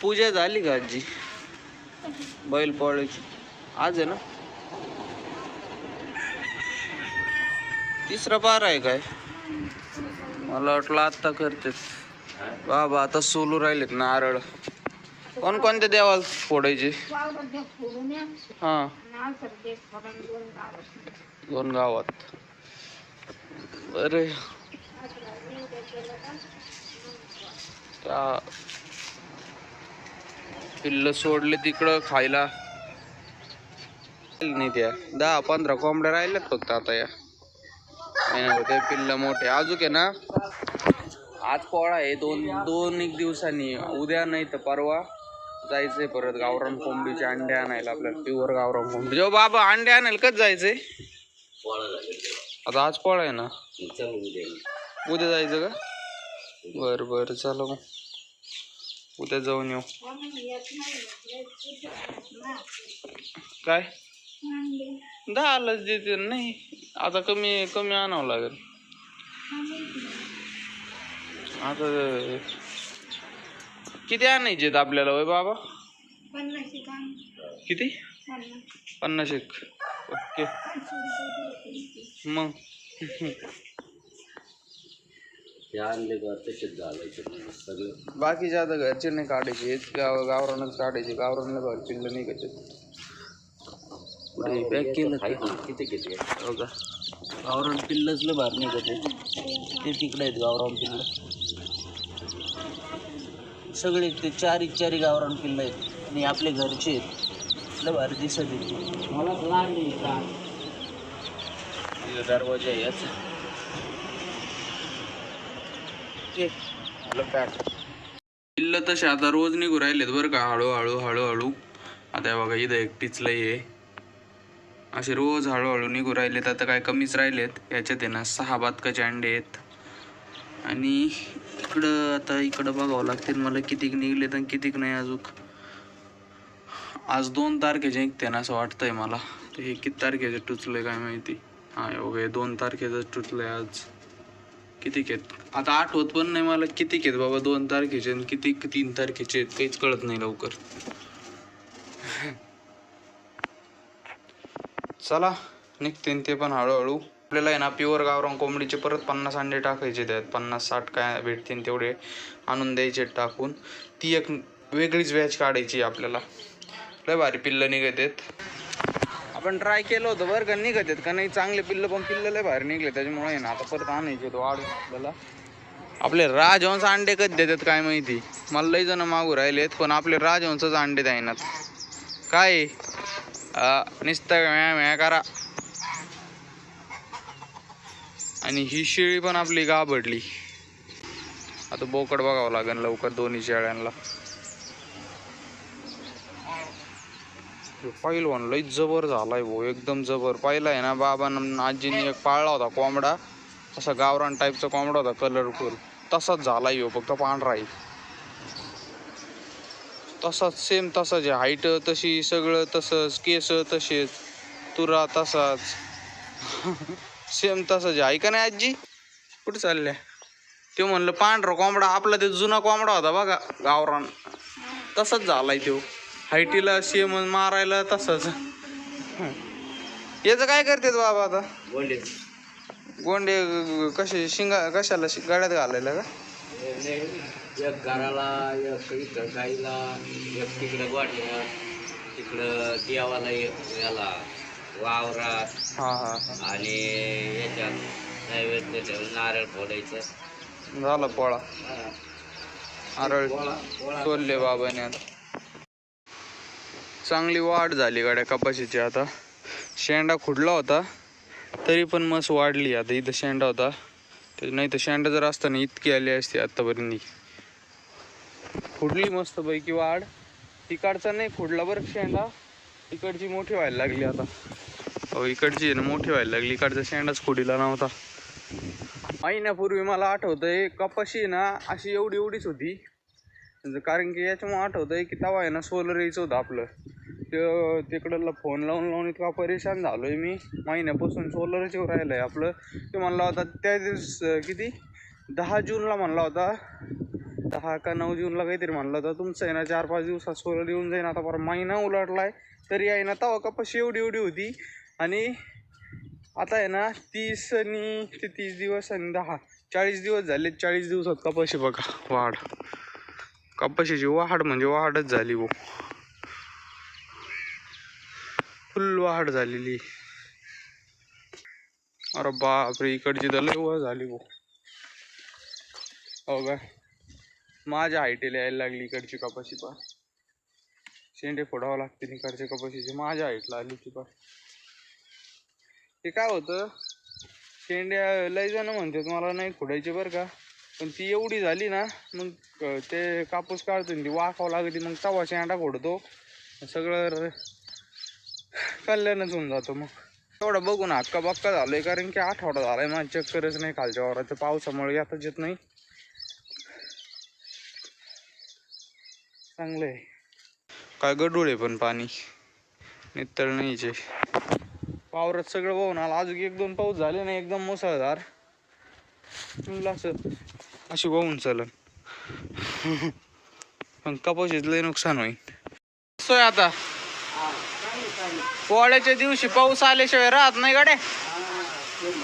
पूजा झाली का आजी? बैल पोळ्याची आज आहे ना? तिसरा पार आहे काय? मला वाटलं आता करते बाबा. आता सोलू राहिलेत नारळ. कोणकोणत्या देवाला फोडायचे? हा, 2 गावात. अरे पिल्ल सोडले तिकडं खायला नाही. त्या 10-15 कोंबड्या राहिल्यात फक्त आता. या ते पिल्ल मोठे अजून आहे ना. आज पोळा आहे. दोन एक दिवसांनी, उद्या नाही तर परवा जायचंय परत गावरान कोंबडीचे अंडे आणायला. आपल्याला प्युअर गावरान कोंबडी. जेव्हा बाबा अंडे आणायला कधी जायचंय? आता आज पोळा आहे ना, उद्या जायचं का? बरं चला मग उद्या जाऊन येऊ. काय 10लाच देते नाही. आता कमी आणावं लागेल. आता किती आणायचे आपल्याला वय बाबा? 50. किती? 50. ओके मग. बाकीचे आता घरचे नाही काढायचे, हेच गावरानच काढायचे. गावरानला घर पिल्लं नाही कशात. पॅक केलं किती हो का? गावरान पिल्लच लय भारी नाही का? ते तिकडे आहेत गावरान पिल्ल सगळे. ते चारी गावरान पिल्ल आहेत आणि आपले घरचे आहेत. लय भारी दिसत आहे. मला दरवाजा याच पिल्ल तसे आता रोज निघू राहिलेत बरं का. हळूहळू आता बघा इथं एकटीच लय आहे. असे रोज हळूहळू निघू राहिलेत. आता काय कमीच राहिलेत. याच्यात आहे ना 6 बदकाचे अंडे आहेत. आणि इकडं बघावं लागतील मला कितीक निघलेत आणि कितीक नाही अजून. आज 2 तारखेचे निघते ना असं वाटतंय मला. तर हे किती तारखेचं टुचलंय काय माहिती. हा ओके 2 तारखेचं टुचलंय आज. कितीक आहेत आता आठवत पण नाही मला कितीक आहेत बाबा. 2 तारखेचे आणि किती 3 तारखेचे आहेत काहीच कळत नाही लवकर. चला निघते ते पण हळूहळू. आपल्याला आहे ना प्युअर गावरान कोंबडीचे परत 50 अंडे टाकायचे. त्यात 50-60 काय भेटतील तेवढे आणून द्यायचे टाकून. ती एक वेगळीच बॅच काढायची आपल्याला. लय भारी पिल्लं निघत आहेत. आपण ट्राय केलं होतं बरं का, निघत आहेत का नाही चांगले पिल्लं. पण पिल्लं लय भारी निघले त्याच्यामुळे आहे ना आता परत आणायचे तो वाढून आपल्याला. आपले राजहंस अंडे कधी देतात काय माहिती. मला लय जण मागू राहिलेत पण आपले राजहंसच अंडे द्यायनात. काय नुसतं म्या करा. आणि ही शेळी पण आपली गाभडली. आता बोकड बघावं लागेल लवकर दोन्ही शेळ्यांना. पहिलवान लय जबर झालाय भाऊ, एकदम जबर. पहिला आहे ना बाबांना आजीने एक पाळला होता कोंबडा, असा गावरान टाईपचा कोंबडा होता कलरफुल. तसाच झालाय ह्यो, फक्त पांढरा आहे. तसाच सेम तसाच आहे. हाईट तशी, सगळं तसंच, केस तसेच, तुरा तसाच. सेम तसाच आहे का नाही आजी? कुठे चालल्या? ते म्हणलं पांढरा कोंबडा आपला ते जुना कोंबडा होता बघा गावरान, तसाच झालाय तो. हाईटीला सेम, मारायला तसाच. याचं काय करतात बाबा आता? गोंडे कसे कशाला गाड्यात घालायला का? एक घराला, एक इकडं गाईला, एक तिकडं गोठ्यात, तिकडं देवाला, याला वावरात. हा आणि याच्यात नैवेद्य नारळ फोडायचं. झाला पोळा. नारळ सोडले बाबाने. आता चांगली वाढ झाली गाड्या कपाशीची. आता शेंडा खुडला होता तरी पण मस्त वाढली. आता इथं शेंडा होता, नाही तर शेंडा जर असताना इतकी आली असते आतापर्यंत. खुडली मस्त पैकी वाढ. तिकडचा नाही खुडला बरं शेंडा, इकडची मोठी व्हायला लागली आता. हो इकडची ना मोठी व्हायला लागली. इकडचा शेंडाच खुडीला नव्हता. महिन्यापूर्वी मला आठवतंय कपाशी ना अशी एवढीच होती. कारण की याच्यामुळे आठवतंय की तेव्हा आहे ना सोलर यायचं होतं आपलं. तिकडला फोन लावून इतका परेशान झालोय मी. महिन्यापासून सोलरच येऊ राहिलं आहे आपलं. ते म्हणला होता त्या दिवस किती 10 जूनला म्हणला होता 10 का 9 जूनला काहीतरी म्हणलं तर तुमचं आहे ना 4-5 दिवसात सोलर येऊन जाईन. आता परत महिना उलटलाय तरी आहे ना तवा कपाशी एवढी होती. आणि आता आहे ना 30 आणि ते 30 दिवस आणि 40 दिवस झाले. 40 दिवसात कपाशी बघा वाढ. कपाशीची वाढ म्हणजे वाढच झाली हो, फुल वाढ झालेली. अरे बापरे, इकडची तर लय वर झाली हो. हो का, माझ्या हाईटीला यायला लागली इकडची कपाशी. पा शेंडे फोडावं लागते इकडच्या कपाशीची, माझ्या हाईटला आली ती. पा ते काय होतं, शेंड्या लय जण म्हणतात मला नाही फोडायची बरं का, पण ती एवढी झाली ना मग ते कापूस काढतो ती वाकावं लागते. मग तवा शेंडा फोडतो, सगळं कल्याणच होऊन जातं. मग एवढं बघून हक्का बक्का झालोय, कारण की आठवडा झालाय माझं चक्करच नाही खालच्या वावरात. पावसामुळे येताच येत नाही. चांगलंय काय गडूळ आहे, पण पाणी नितळ नाहीचे. वावरात सगळं वाहून आलं. अजून 1-2 पाऊस झाले नाही एकदम मुसळधार, असं अशी वाहून चलन. पण कपाशीत लय नुकसान होईल. सोय आता पोळ्याच्या दिवशी पाऊस आल्याशिवाय राहत नाही गाड्या.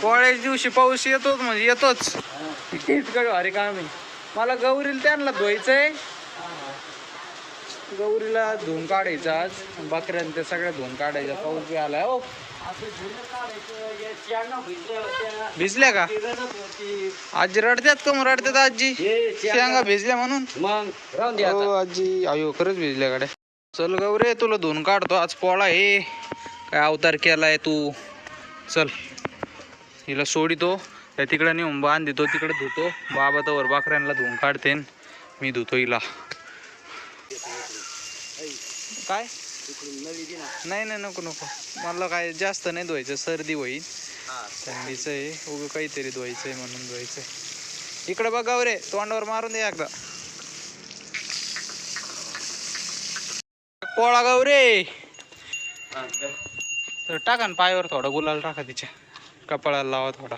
पोळ्याच्या दिवशी पाऊस येतोच म्हणजे येतोच. इतकं भारी काम आहे. मला गौरीला त्यांना धुवायचंय, गौरीला धुवून काढायचं आज. बकऱ्यां ते सगळ्या धुवून काढायच्या. पाऊस बी आलाय हो. भिजल्या का आजी? रडत्यात का मग? रडत्यात आजी शेंगा भिजल्या म्हणून. मग हो आजी, अयो खरंच भिजल्या गाड्या. चल गौरे, तुला धुवून काढतो आज. पोळा हे काय अवतार केलाय तू. चल हिला सोडितो, त्या तिकडे नेऊन बांध देतो, तिकडे धुतो. बाबा तर बकऱ्यांना धुवून काढते, मी धुतो हिला. काय नाही नाही, नको नको, मला काय जास्त नाही धुवायचं, सर्दी होईल. थंडीचं आहे, उगं काहीतरी धुवायचंय म्हणून धुवायचंय. इकडे बघ गौरे, तोंडावर मारून दे एकदा. पोळा गौरे तर टाका ना पायावर थोडा गुलाल टाका, तिच्या कपाळाला लावा थोडा.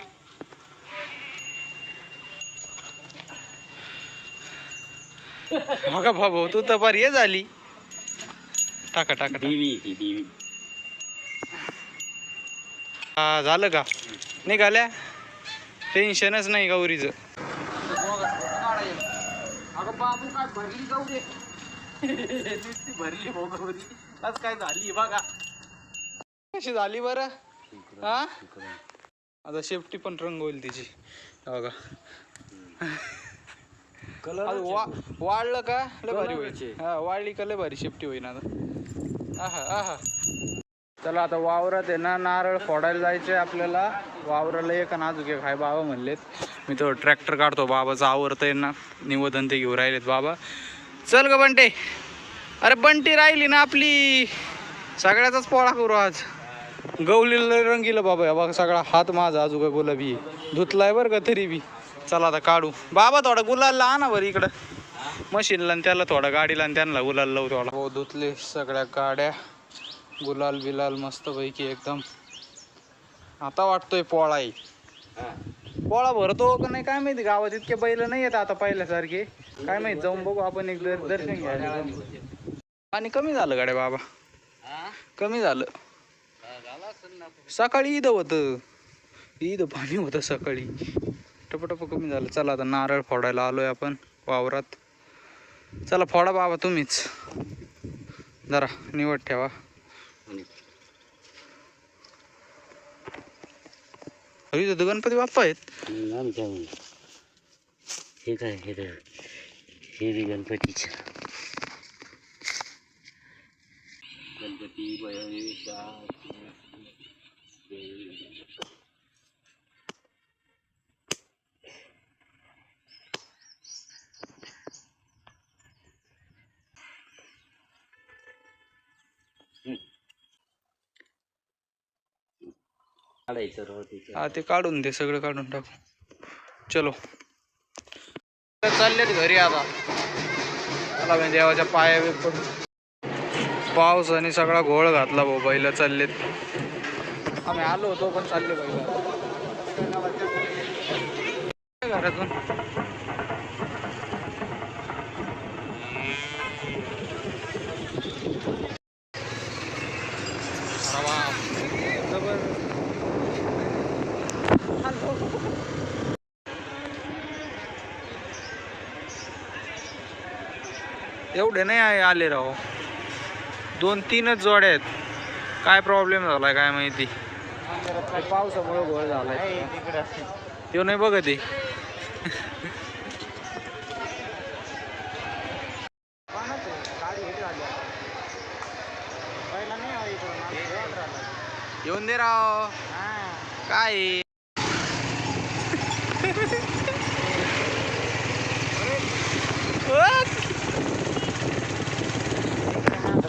बघा भाऊ, तू तर फार हे झाली. टाका टाका देवी. हा झालं का? निघाल्या, टेन्शनच नाही गौरीचं. अगं बाबू काय भरली गौरी, नुसती भरली भाऊ गौरी. आज काय झाली बघा, कशी झाली बरं. हा आता शेपटी पण रंग होईल तिची बघा. वाढलं का लय भारी होईल. हा वाढली का लय भारी शेपटी होईल आता. आहा आहा. चला आता वावरात आहे ना नारळ फोडायला जायचंय आपल्याला. वावराला एक नाजूक एक हाय बाबा म्हणलेत. मी तो ट्रॅक्टर काढतो, बाबाचं आवरतंय ना, निवेदन ते घेऊन राहिलेत बाबा. चल ग बंटे. अरे बंटी राहिली ना आपली, सगळ्याचाच पोळा करू आज. गवलीला रंगीला बाबा, बघा सगळा हात माझा अजून गुलाबी धुतलाय बरं का तरी बी. चला आता काढू. बाबा थोडा गुलाल आणा बरं इकडं मशीनला, आणि त्याला थोडा गाडीला आणि त्यांना गुलाल लावू थोडा. हो धुतले सगळ्या गाड्या, गुलाल बिलाल मस्त पैकी एकदम. आता वाटतोय पोळा आहे. पोळा भरतो का नाही काय माहिती, गावात इतके बैल नाही येत आता पहिल्यासारखे, काय माहिती. जाऊन बघू आपण एक दर्शन घ्यायला. पाणी कमी झालं गाड्या बाबा, कमी झालं. सकाळी ईद होतं, ईद पाणी होतं सकाळी. टपटप कमी झालं. चला आता नारळ फोडायला आलोय आपण वावरात. चला फोडा बाबा तुम्हीच, जरा निवड ठेवा. अरे तर गणपती बाप्पा आहेत. हे काय हे गणपतीचं गणपती हा ते काढून दे, सगळं काढून टाकू. चलो चाललेत घरी आता. मला म्हणजे देवाच्या पाया पडून पावसाने सगळा घोळ घातला भाऊ. बैल चाललेत, आम्ही आलो होतो पण चालले बैल घरातून. एवढे नाही आले राव, 2-3च जोड्या आहेत. काय प्रॉब्लेम झालाय काय माहिती, पावसामुळे घोळ झालाय. तो नाही बघत आहे. येऊन दे राव. काय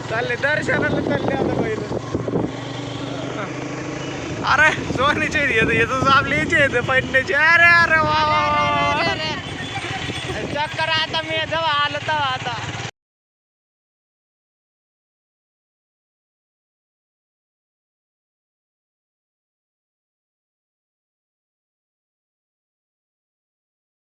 चालले दर्शनाला, चालले आता पहिलं. अरे सोनीचे येत आपले याचे येत पैठण्याचे. अरे अरे वा वा वा.